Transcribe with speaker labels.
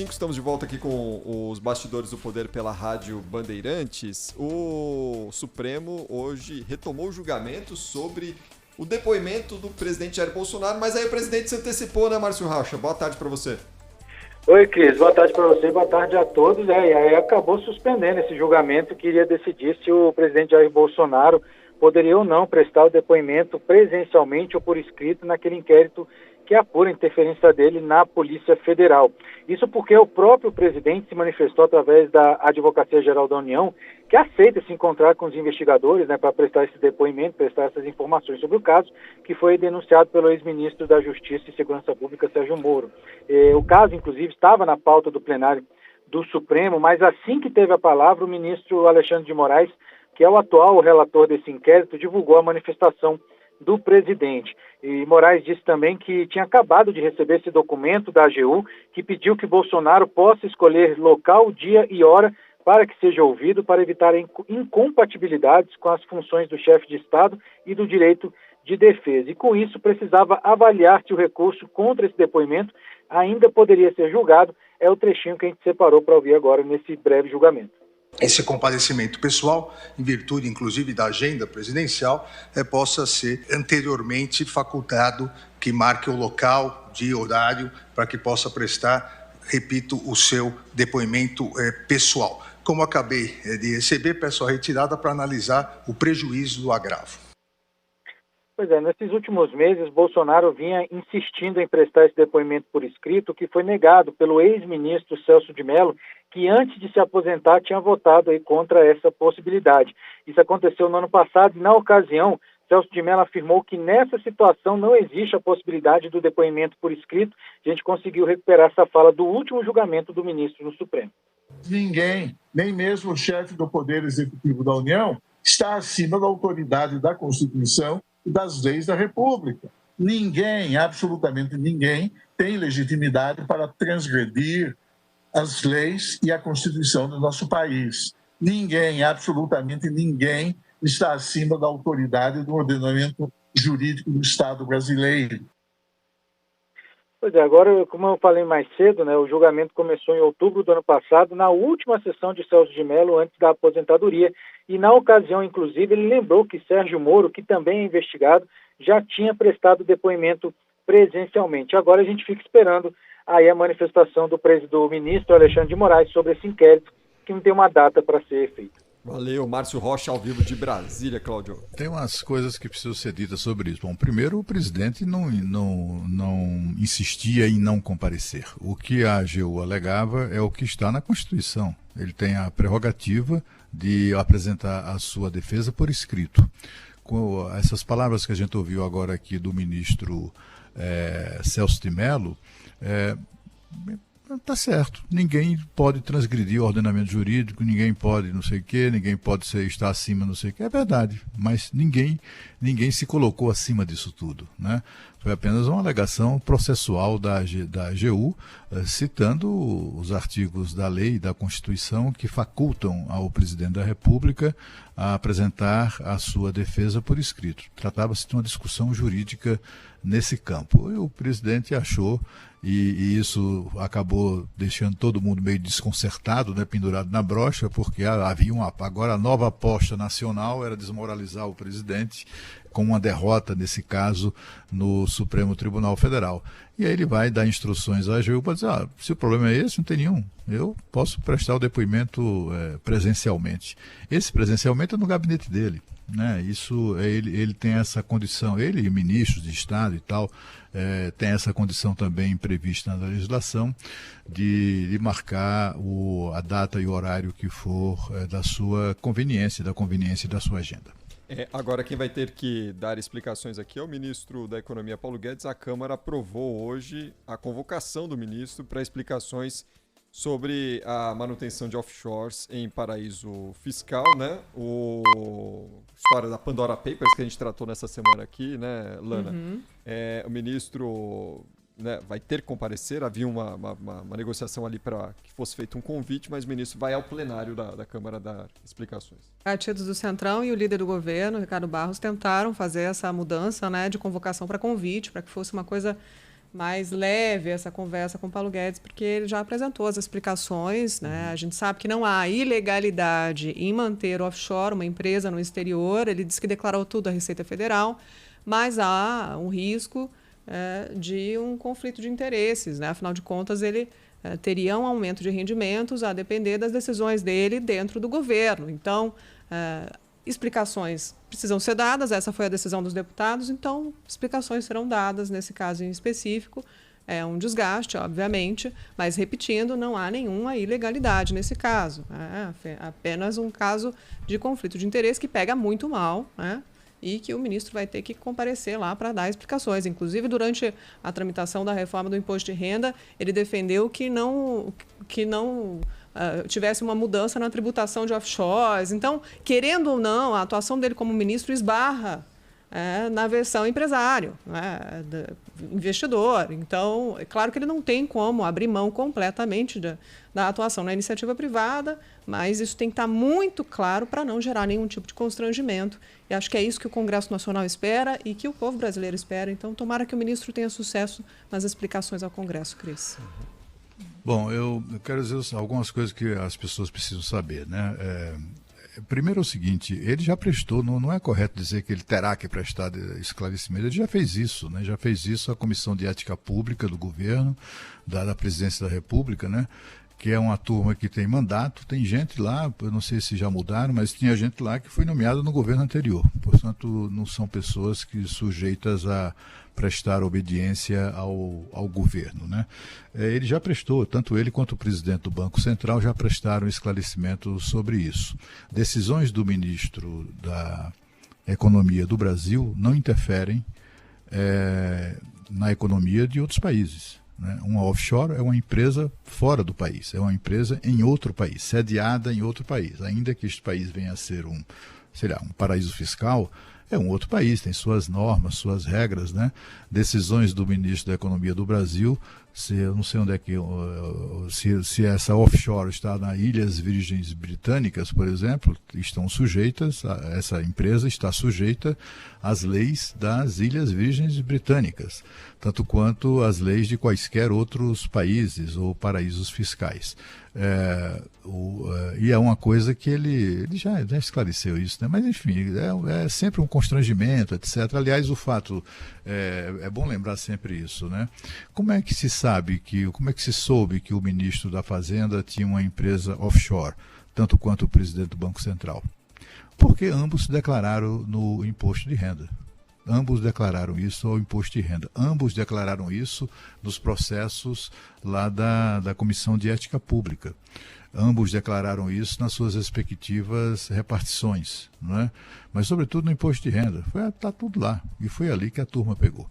Speaker 1: Estamos de volta aqui com os bastidores do poder pela Rádio Bandeirantes. O Supremo hoje retomou o julgamento sobre o depoimento do presidente Jair Bolsonaro, mas aí o presidente se antecipou, né, Márcio Rocha? Boa tarde para você.
Speaker 2: Oi, Cris. Boa tarde para você, boa tarde a todos. E aí acabou suspendendo esse julgamento que iria decidir se o presidente Jair Bolsonaro poderia ou não prestar o depoimento presencialmente ou por escrito naquele inquérito que apura a interferência dele na Polícia Federal. Isso porque o próprio presidente se manifestou através da Advocacia Geral da União, que aceita se encontrar com os investigadores, né, para prestar esse depoimento, prestar essas informações sobre o caso, que foi denunciado pelo ex-ministro da Justiça e Segurança Pública, Sérgio Moro. O caso, inclusive, estava na pauta do plenário do Supremo, mas assim que teve a palavra, o ministro Alexandre de Moraes, que é o atual relator desse inquérito, divulgou a manifestação do presidente. E Moraes disse também que tinha acabado de receber esse documento da AGU, que pediu que Bolsonaro possa escolher local, dia e hora para que seja ouvido, para evitar incompatibilidades com as funções do chefe de Estado e do direito de defesa. E com isso precisava avaliar se o recurso contra esse depoimento ainda poderia ser julgado. É o trechinho que a gente separou para ouvir agora nesse breve julgamento.
Speaker 3: Esse comparecimento pessoal, em virtude inclusive da agenda presidencial, possa ser anteriormente facultado, que marque o local, dia e horário, para que possa prestar, repito, o seu depoimento pessoal. Como acabei de receber, peço a retirada para analisar o prejuízo do agravo.
Speaker 2: Pois é, nesses últimos meses, Bolsonaro vinha insistindo em prestar esse depoimento por escrito, que foi negado pelo ex-ministro Celso de Mello, que antes de se aposentar tinha votado aí contra essa possibilidade. Isso aconteceu no ano passado e, na ocasião, Celso de Mello afirmou que nessa situação não existe a possibilidade do depoimento por escrito. A gente conseguiu recuperar essa fala do último julgamento do ministro no Supremo.
Speaker 4: Ninguém, nem mesmo o chefe do Poder Executivo da União, está acima da autoridade da Constituição e das leis da República. Ninguém, absolutamente ninguém, tem legitimidade para transgredir as leis e a Constituição do nosso país. Ninguém, absolutamente ninguém, está acima da autoridade do ordenamento jurídico do Estado brasileiro.
Speaker 2: Pois é, agora, como eu falei mais cedo, né, o julgamento começou em outubro do ano passado, na última sessão de Celso de Mello, antes da aposentadoria, e na ocasião, inclusive, ele lembrou que Sérgio Moro, que também é investigado, já tinha prestado depoimento presencialmente. Agora a gente fica esperando aí a manifestação do ministro Alexandre de Moraes sobre esse inquérito, que não tem uma data para ser feita.
Speaker 1: Valeu, Márcio Rocha, ao vivo de Brasília, Cláudio.
Speaker 5: Tem umas coisas que precisam ser ditas sobre isso. Bom, primeiro, o presidente não insistia em não comparecer. O que a AGU alegava é o que está na Constituição. Ele tem a prerrogativa de apresentar a sua defesa por escrito. Com essas palavras que a gente ouviu agora aqui do ministro Celso de Mello, tá certo, ninguém pode transgredir o ordenamento jurídico, ninguém pode não sei o quê, ninguém pode estar acima não sei o quê, é verdade, mas ninguém se colocou acima disso tudo, né? Foi apenas uma alegação processual da AGU, citando os artigos da lei e da Constituição que facultam ao presidente da República a apresentar a sua defesa por escrito. Tratava-se de uma discussão jurídica nesse campo. E o presidente achou, e isso acabou deixando todo mundo meio desconcertado, né, pendurado na brocha, porque havia agora a nova aposta nacional era desmoralizar o presidente com uma derrota, nesse caso, no Supremo Tribunal Federal. E aí ele vai dar instruções à AGU para dizer, se o problema é esse, não tem nenhum. Eu posso prestar o depoimento presencialmente. Esse presencialmente é no gabinete dele, né? Isso, ele tem essa condição, ele e ministros de Estado e tal, tem essa condição também prevista na legislação de marcar a data e o horário que for da sua conveniência, da conveniência da sua agenda.
Speaker 1: Agora quem vai ter que dar explicações aqui é o ministro da Economia, Paulo Guedes. A Câmara aprovou hoje a convocação do ministro para explicações sobre a manutenção de offshores em paraíso fiscal, né? História da Pandora Papers que a gente tratou nessa semana aqui, né, Lana?
Speaker 6: Uhum.
Speaker 1: O ministro, né, vai ter que comparecer. Havia uma negociação ali para que fosse feito um convite, mas o ministro vai ao plenário da Câmara dar explicações.
Speaker 6: Partidos do Centrão e o líder do governo, Ricardo Barros, tentaram fazer essa mudança, né, de convocação para convite, para que fosse uma coisa mais leve essa conversa com o Paulo Guedes, porque ele já apresentou as explicações, né? A gente sabe que não há ilegalidade em manter offshore uma empresa no exterior, ele disse que declarou tudo à Receita Federal, mas há um risco de um conflito de interesses, né? Afinal de contas, ele teria um aumento de rendimentos a depender das decisões dele dentro do governo. Então, explicações precisam ser dadas, essa foi a decisão dos deputados, então explicações serão dadas nesse caso em específico. É um desgaste, obviamente, mas, repetindo, não há nenhuma ilegalidade nesse caso. É apenas um caso de conflito de interesse que pega muito mal, né? E que o ministro vai ter que comparecer lá para dar explicações. Inclusive, durante a tramitação da reforma do imposto de renda, ele defendeu que não tivesse uma mudança na tributação de offshores. Então, querendo ou não, a atuação dele como ministro esbarra na versão empresário, né, investidor. Então, é claro que ele não tem como abrir mão completamente da atuação na iniciativa privada, mas isso tem que estar muito claro para não gerar nenhum tipo de constrangimento. E acho que é isso que o Congresso Nacional espera e que o povo brasileiro espera. Então, tomara que o ministro tenha sucesso nas explicações ao Congresso, Cris.
Speaker 5: Bom, eu quero dizer algumas coisas que as pessoas precisam saber, né? Primeiro é o seguinte, ele já prestou, não é correto dizer que ele terá que prestar esclarecimento, ele já fez isso, né? Já fez isso a Comissão de Ética Pública do governo, da Presidência da República, né? Que é uma turma que tem mandato, tem gente lá, eu não sei se já mudaram, mas tinha gente lá que foi nomeada no governo anterior. Portanto, não são pessoas que sujeitas a prestar obediência ao governo, né? Ele já prestou, tanto ele quanto o presidente do Banco Central já prestaram esclarecimento sobre isso. Decisões do ministro da Economia do Brasil não interferem na economia de outros países. Uma offshore é uma empresa fora do país, é uma empresa em outro país, sediada em outro país. Ainda que este país venha a ser um paraíso fiscal, é um outro país, tem suas normas, suas regras, né? Decisões do ministro da Economia do Brasil, eu não sei onde é que, se essa offshore está nas Ilhas Virgens Britânicas, por exemplo, essa empresa está sujeita às leis das Ilhas Virgens Britânicas, tanto quanto às leis de quaisquer outros países ou paraísos fiscais. E é uma coisa que ele já esclareceu isso, né? Mas enfim, é sempre um constrangimento, etc. Aliás, o fato, é bom lembrar sempre isso, né? Como é que se soube que o ministro da Fazenda tinha uma empresa offshore, tanto quanto o presidente do Banco Central? Porque ambos declararam no imposto de renda. Ambos declararam isso ao imposto de renda. Ambos declararam isso nos processos lá da Comissão de Ética Pública. Ambos declararam isso nas suas respectivas repartições, não é? Mas, sobretudo, no imposto de renda. Está tudo lá. E foi ali que a turma pegou.